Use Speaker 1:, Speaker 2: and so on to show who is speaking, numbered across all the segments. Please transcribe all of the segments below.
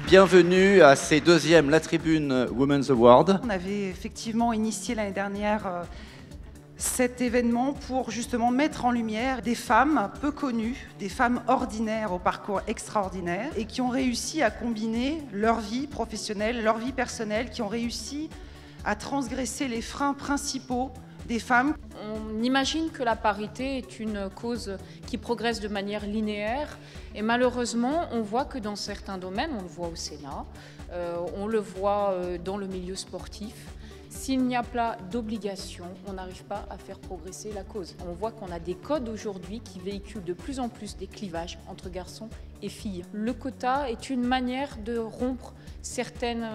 Speaker 1: Bienvenue à ces deuxièmes La Tribune Women's Award.
Speaker 2: On avait effectivement initié l'année dernière cet événement pour justement mettre en lumière des femmes peu connues, des femmes ordinaires au parcours extraordinaire et qui ont réussi à combiner leur vie professionnelle, leur vie personnelle, qui ont réussi à transgresser les freins principaux des femmes.
Speaker 3: On imagine que la parité est une cause qui progresse de manière linéaire et malheureusement on voit que dans certains domaines, on le voit au Sénat, on le voit dans le milieu sportif, s'il n'y a pas d'obligation, on n'arrive pas à faire progresser la cause. On voit qu'on a des codes aujourd'hui qui véhiculent de plus en plus des clivages entre garçons et filles. Le quota est une manière de rompre certaines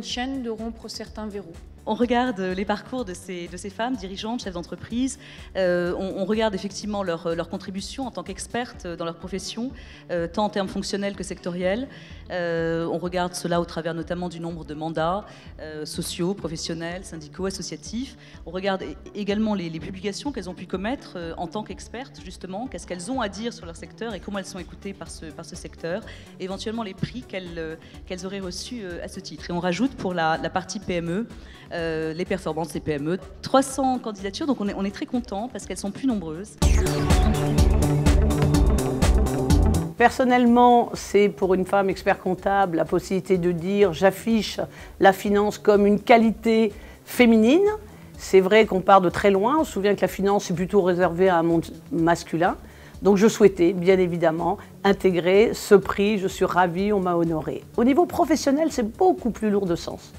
Speaker 3: chaînes, de rompre certains verrous.
Speaker 4: On regarde les parcours de ces femmes, dirigeantes, chefs d'entreprise. On regarde effectivement leur contribution en tant qu'expertes dans leur profession, tant en termes fonctionnels que sectoriels. On regarde cela au travers notamment du nombre de mandats sociaux, professionnels, syndicaux, associatifs. On regarde également les publications qu'elles ont pu commettre en tant qu'expertes, justement. Qu'est-ce qu'elles ont à dire sur leur secteur et comment elles sont écoutées par ce secteur. Et éventuellement les prix qu'elles auraient reçus à ce titre. Et on rajoute pour la partie PME, les performances des PME. 300 candidatures, donc on est très contents parce qu'elles sont plus nombreuses.
Speaker 5: Personnellement, c'est pour une femme expert comptable la possibilité de dire j'affiche la finance comme une qualité féminine. C'est vrai qu'on part de très loin, on se souvient que la finance est plutôt réservée à un monde masculin. Donc je souhaitais bien évidemment intégrer ce prix, je suis ravie, on m'a honorée. Au niveau professionnel, c'est beaucoup plus lourd de sens.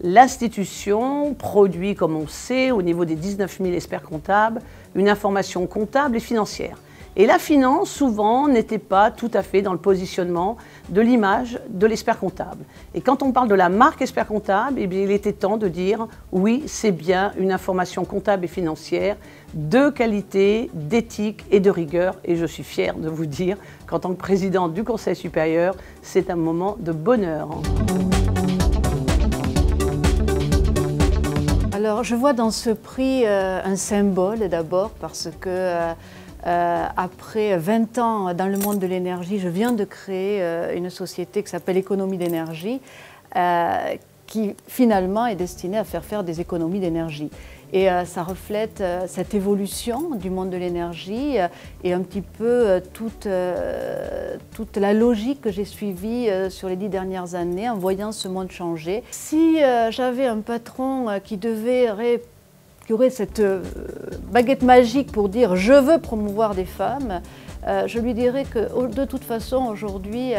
Speaker 5: L'institution produit, comme on sait, au niveau des 19 000 experts comptables, une information comptable et financière. Et la finance, souvent, n'était pas tout à fait dans le positionnement de l'image de l'expert comptable. Et quand on parle de la marque expert comptable, eh bien, il était temps de dire oui, c'est bien une information comptable et financière de qualité, d'éthique et de rigueur. Et je suis fière de vous dire qu'en tant que présidente du Conseil supérieur, c'est un moment de bonheur.
Speaker 6: Alors, je vois dans ce prix un symbole d'abord parce que après 20 ans dans le monde de l'énergie, je viens de créer une société qui s'appelle Économie d'énergie qui finalement est destinée à faire des économies d'énergie. Et ça reflète cette évolution du monde de l'énergie et un petit peu toute la logique que j'ai suivie sur les 10 dernières années en voyant ce monde changer. Si j'avais un patron qui aurait cette baguette magique pour dire « je veux promouvoir des femmes », je lui dirais que de toute façon aujourd'hui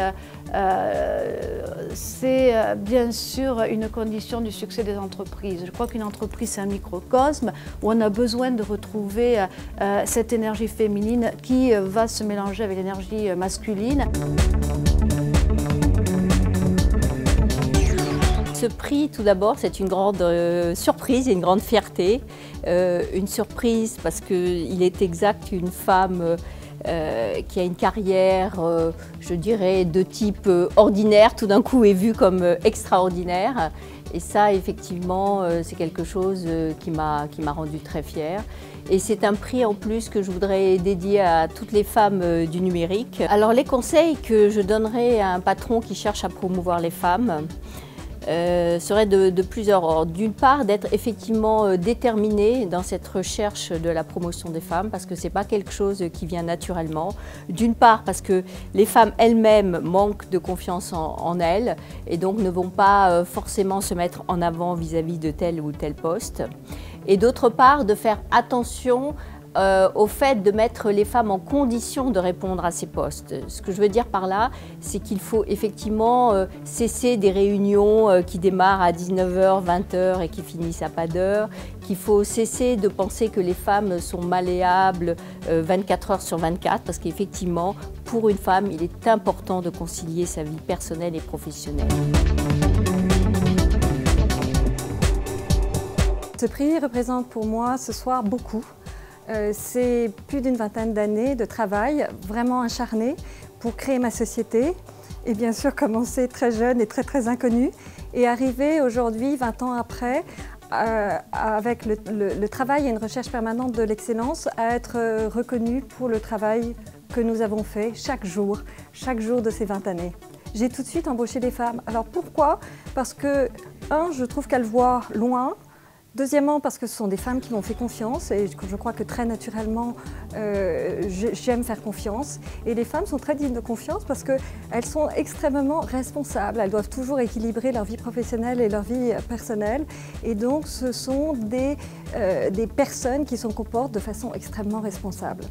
Speaker 6: c'est bien sûr une condition du succès des entreprises. Je crois qu'une entreprise c'est un microcosme où on a besoin de retrouver cette énergie féminine qui va se mélanger avec l'énergie masculine.
Speaker 7: Ce prix, tout d'abord, c'est une grande surprise et une grande fierté. Une surprise parce qu'il est exact qu'une femme qui a une carrière, je dirais, de type ordinaire, tout d'un coup est vue comme extraordinaire. Et ça, effectivement, c'est quelque chose qui m'a rendue très fière. Et c'est un prix en plus que je voudrais dédier à toutes les femmes du numérique. Alors les conseils que je donnerais à un patron qui cherche à promouvoir les femmes, serait de plusieurs ordres. D'une part, d'être effectivement déterminé dans cette recherche de la promotion des femmes, parce que ce n'est pas quelque chose qui vient naturellement. D'une part, parce que les femmes elles-mêmes manquent de confiance en elles et donc ne vont pas forcément se mettre en avant vis-à-vis de tel ou tel poste. Et d'autre part, de faire attention au fait de mettre les femmes en condition de répondre à ces postes. Ce que je veux dire par là, c'est qu'il faut effectivement cesser des réunions qui démarrent à 19h, 20h et qui finissent à pas d'heure, qu'il faut cesser de penser que les femmes sont malléables 24 heures sur 24, parce qu'effectivement, pour une femme, il est important de concilier sa vie personnelle et professionnelle.
Speaker 8: Ce prix représente pour moi ce soir beaucoup. C'est plus d'une vingtaine d'années de travail vraiment acharné pour créer ma société et bien sûr commencer très jeune et très inconnue et arriver aujourd'hui, 20 ans après, avec le travail et une recherche permanente de l'excellence, à être reconnue pour le travail que nous avons fait chaque jour de ces 20 années. j'ai tout de suite embauché des femmes. Alors pourquoi? Parce que, je trouve qu'elles voient loin. Deuxièmement, parce que ce sont des femmes qui m'ont fait confiance et je crois que très naturellement, j'aime faire confiance. Et les femmes sont très dignes de confiance parce qu'elles sont extrêmement responsables. Elles doivent toujours équilibrer leur vie professionnelle et leur vie personnelle. Et donc, ce sont des personnes qui se comportent de façon extrêmement responsable.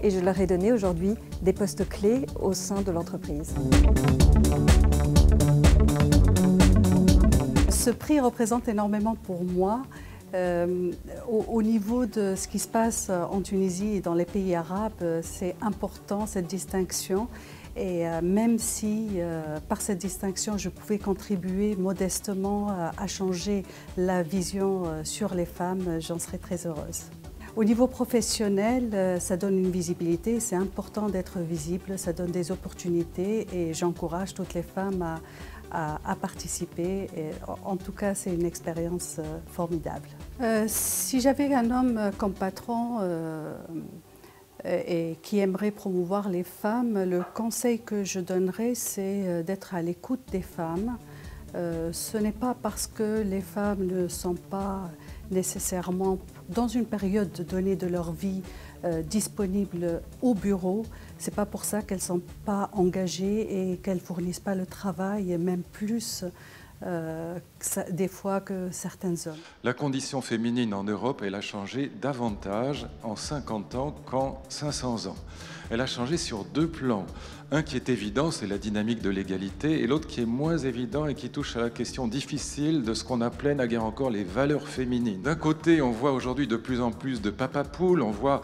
Speaker 8: Et je leur ai donné aujourd'hui des postes clés au sein de l'entreprise.
Speaker 9: Ce prix représente énormément pour moi au niveau de ce qui se passe en Tunisie et dans les pays arabes. C'est important cette distinction et même si par cette distinction je pouvais contribuer modestement à changer la vision sur les femmes, j'en serais très heureuse. Au niveau professionnel, ça donne une visibilité, c'est important d'être visible, ça donne des opportunités et j'encourage toutes les femmes à participer. Et en tout cas, c'est une expérience formidable. Si j'avais un homme comme patron et qui aimerait promouvoir les femmes, le conseil que je donnerais, c'est d'être à l'écoute des femmes. Ce n'est pas parce que les femmes ne sont pas nécessairement, dans une période donnée de leur vie, disponibles au bureau. Ce n'est pas pour ça qu'elles ne sont pas engagées et qu'elles ne fournissent pas le travail, et même plus des fois que certains hommes.
Speaker 10: La condition féminine en Europe, elle a changé davantage en 50 ans qu'en 500 ans. Elle a changé sur deux plans. Un qui est évident, c'est la dynamique de l'égalité, et l'autre qui est moins évident et qui touche à la question difficile de ce qu'on appelait naguère encore les valeurs féminines. D'un côté, on voit aujourd'hui de plus en plus de papa-poules, on voit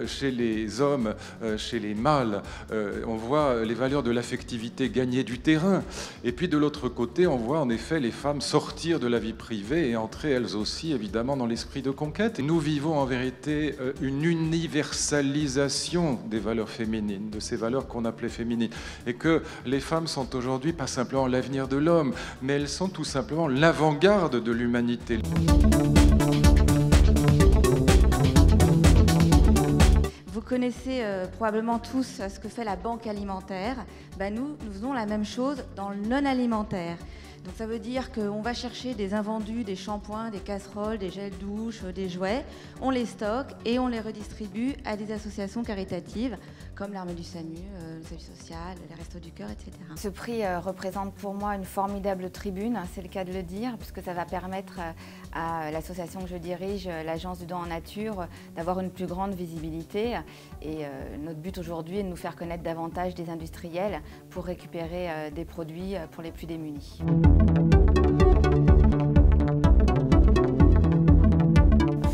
Speaker 10: chez les hommes, chez les mâles, on voit les valeurs de l'affectivité gagner du terrain. Et puis de l'autre côté, on voit en effet les femmes sortir de la vie privée et entrer elles aussi évidemment dans l'esprit de conquête. Et nous vivons en vérité une universalisation des valeurs féminines, de ces valeurs qu'on appelait féminines, et que les femmes sont aujourd'hui pas simplement l'avenir de l'homme, mais elles sont tout simplement l'avant-garde de l'humanité.
Speaker 11: Vous connaissez probablement tous ce que fait la banque alimentaire. Nous faisons la même chose dans le non-alimentaire. Donc ça veut dire qu'on va chercher des invendus, des shampoings, des casseroles, des gels douche, des jouets, on les stocke et on les redistribue à des associations caritatives comme l'Armée du SAMU, le Salut Social, les Restos du Cœur, etc.
Speaker 12: Ce prix représente pour moi une formidable tribune, c'est le cas de le dire, puisque ça va permettre à l'association que je dirige, l'Agence du don en nature, d'avoir une plus grande visibilité. Et notre but aujourd'hui est de nous faire connaître davantage des industriels pour récupérer des produits pour les plus démunis.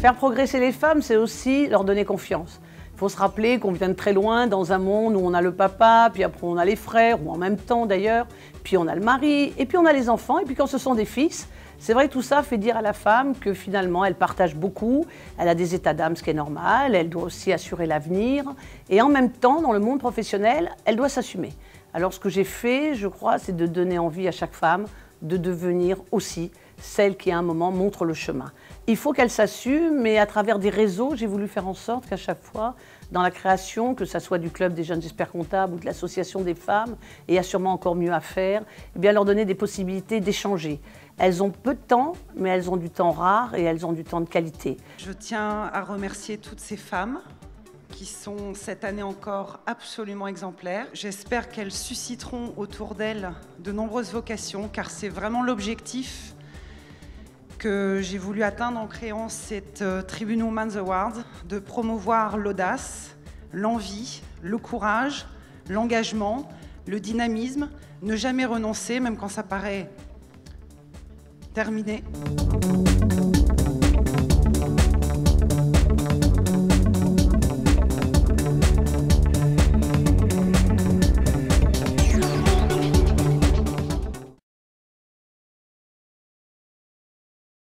Speaker 5: Faire progresser les femmes, c'est aussi leur donner confiance. Il faut se rappeler qu'on vient de très loin, dans un monde où on a le papa, puis après on a les frères, ou en même temps d'ailleurs, puis on a le mari, et puis on a les enfants, et puis quand ce sont des fils, c'est vrai que tout ça fait dire à la femme que finalement elle partage beaucoup, elle a des états d'âme, ce qui est normal, elle doit aussi assurer l'avenir, et en même temps, dans le monde professionnel, elle doit s'assumer. Alors ce que j'ai fait, je crois, c'est de donner envie à chaque femme de devenir aussi celle qui à un moment montre le chemin. Il faut qu'elle s'assume, mais à travers des réseaux, j'ai voulu faire en sorte qu'à chaque fois, dans la création, que ce soit du Club des jeunes experts comptables ou de l'Association des femmes, et il y a sûrement encore mieux à faire, eh bien leur donner des possibilités d'échanger. Elles ont peu de temps, mais elles ont du temps rare et elles ont du temps de qualité.
Speaker 2: Je tiens à remercier toutes ces femmes qui sont cette année encore absolument exemplaires. J'espère qu'elles susciteront autour d'elles de nombreuses vocations, car c'est vraiment l'objectif que j'ai voulu atteindre en créant cette Tribune Women's Award, de promouvoir l'audace, l'envie, le courage, l'engagement, le dynamisme, ne jamais renoncer, même quand ça paraît terminé.